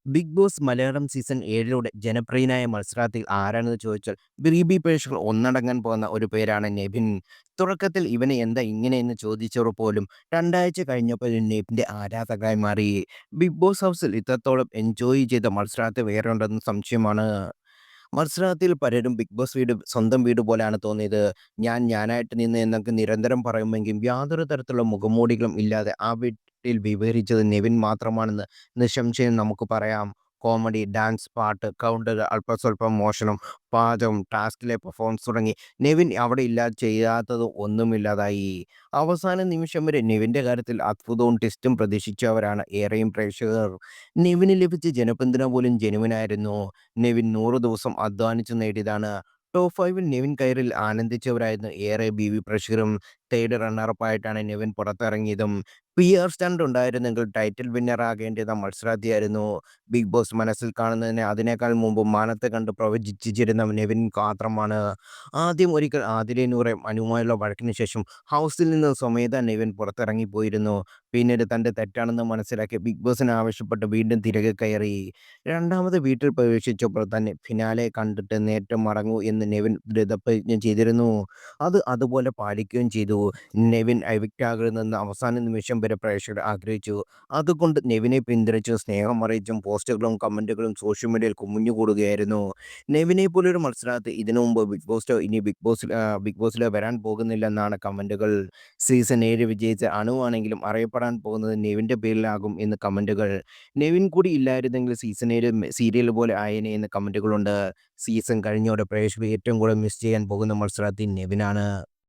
Big boss Malayalam season 7 ജനപ്രിയനായ മത്സരാർത്ഥി ആരാണെന്ന് ചോദിച്ചാൽ ബി പ്രേക്ഷകർ ഒന്നടങ്കാൻ പോകുന്ന ഒരു പേരാണ് നെവിൻ. തുടക്കത്തിൽ ഇവന് എന്താ ഇങ്ങനെയെന്ന് ചോദിച്ചവർ പോലും രണ്ടാഴ്ച കഴിഞ്ഞപ്പോൾ നെവിൻ്റെ ആരാധകരായി മാറി. ബിഗ് ബോസ് ഹൗസിൽ ഇത്രത്തോളം എൻജോയ് ചെയ്ത മത്സരാർത്ഥി വേറെ ഉണ്ടെന്ന് സംശയമാണ്. മത്സരാർത്ഥിയിൽ പലരും ബിഗ് ബോസ് വീട് സ്വന്തം വീട് പോലെയാണ് തോന്നിയത്. ഞാൻ ഞാനായിട്ട് നിന്ന് എന്നൊക്കെ നിരന്തരം പറയുമെങ്കിലും യാതൊരു തരത്തിലുള്ള മുഖംമൂടികളും ഇല്ലാതെ ആ വീട്ടിൽ വിവരിച്ചത് നെവിൻ മാത്രമാണെന്ന് നിസ്സംശയം നമുക്ക് പറയാം. കോമഡി, ഡാൻസ്, പാട്ട്, കൗണ്ടർ, അല്പസ്വല്പം മോഷണം, പാചകം, ടാസ്കിലെ പെർഫോമൻസ് തുടങ്ങി നെവിൻ അവിടെ ഇല്ലാതെ ചെയ്യാത്തത് ഒന്നുമില്ലാതായി. അവസാന നിമിഷം വരെ നെവിൻ്റെ കാര്യത്തിൽ അത്ഭുതവും ടെസ്റ്റും പ്രതീക്ഷിച്ചവരാണ് ഏറെയും പ്രേക്ഷകർ. നെവിന് ലഭിച്ച ജനപിന്തുണ പോലും ജെനുവിനായിരുന്നു. നെവിൻ 100 ദിവസം അധ്വാനിച്ചു നേടിയതാണ്. ടോപ്പ് 5-ൽ നെവിൻ കയറിൽ ആനന്ദിച്ചവരായിരുന്നു ഏറെ പ്രേക്ഷകരും. തേർഡ് റണ്ണറപ്പായിട്ടാണ് നെവിൻ പുറത്തിറങ്ങിയതും. PR സ്റ്റണ്ട് ഉണ്ടായിരുന്നെങ്കിൽ ടൈറ്റിൽ വിന്നർ ആകേണ്ടുന്ന മത്സരാർത്ഥിയായിരുന്നു. ബിഗ് ബോസ് മനസ്സിൽ കാണുന്നതിന് അതിനേക്കാൾ മുമ്പ് മാനത്തെ കണ്ട് പ്രവചിച്ചിരുന്ന നെവിൻ മാത്രമാണ്. ആദ്യം ഒരിക്കൽ ആദിലെ നൂറേം അനുവുമായുള്ള വഴക്കിന് ശേഷം ഹൗസിൽ നിന്ന് സ്വമേധ നെവിൻ പുറത്തിറങ്ങിപ്പോയിരുന്നു. പിന്നീട് തൻ്റെ തെറ്റാണെന്ന് മനസ്സിലാക്കി ബിഗ് ബോസിനെ ആവശ്യപ്പെട്ട് വീണ്ടും തിരികെ കയറി. രണ്ടാമത് വീട്ടിൽ പ്രവേശിച്ചപ്പോൾ തന്നെ ഫിനാലെ കണ്ടിട്ട് നേരിട്ട് മടങ്ങൂ എന്ന് നെവിൻ ദൃഢപ്രതിജ്ഞ ചെയ്തിരുന്നു. അത് അതുപോലെ പാലിക്കുകയും ചെയ്തു. നെവിൻ എവിക്റ്റ് ആകരുതെന്ന് അവസാന നിമിഷം വരെ പ്രേക്ഷകർ ആഗ്രഹിച്ചു. അതുകൊണ്ട് നെവിനെ പിന്തുണച്ചും സ്നേഹം അറിയിച്ചും പോസ്റ്റുകളും കമന്റുകളും സോഷ്യൽ മീഡിയയിൽ കുമിഞ്ഞുകൂടുകയായിരുന്നു. നെവിനെ പോലൊരു മത്സരാർത്ഥി ഇതിനു മുമ്പ് ഇനി ബിഗ് ബോസിലോ വരാൻ പോകുന്നില്ലെന്നാണ് കമന്റുകൾ. സീസൺ 7 വിജയിച്ച അണുവാണെങ്കിലും അറിയപ്പെടാൻ പോകുന്നത് നെവിൻ്റെ പേരിലാകും എന്ന് കമന്റുകൾ. നെവിൻ കൂടി ഇല്ലായിരുന്നെങ്കിൽ സീസൺ 7 സീരിയൽ പോലെ ആയേനെ എന്ന് കമന്റുകളുണ്ട്. സീസൺ കഴിഞ്ഞോടെ പ്രേക്ഷകർ ഏറ്റവും കൂടുതൽ മിസ് ചെയ്യാൻ പോകുന്ന മത്സരാർത്ഥി നെവിനാണ്.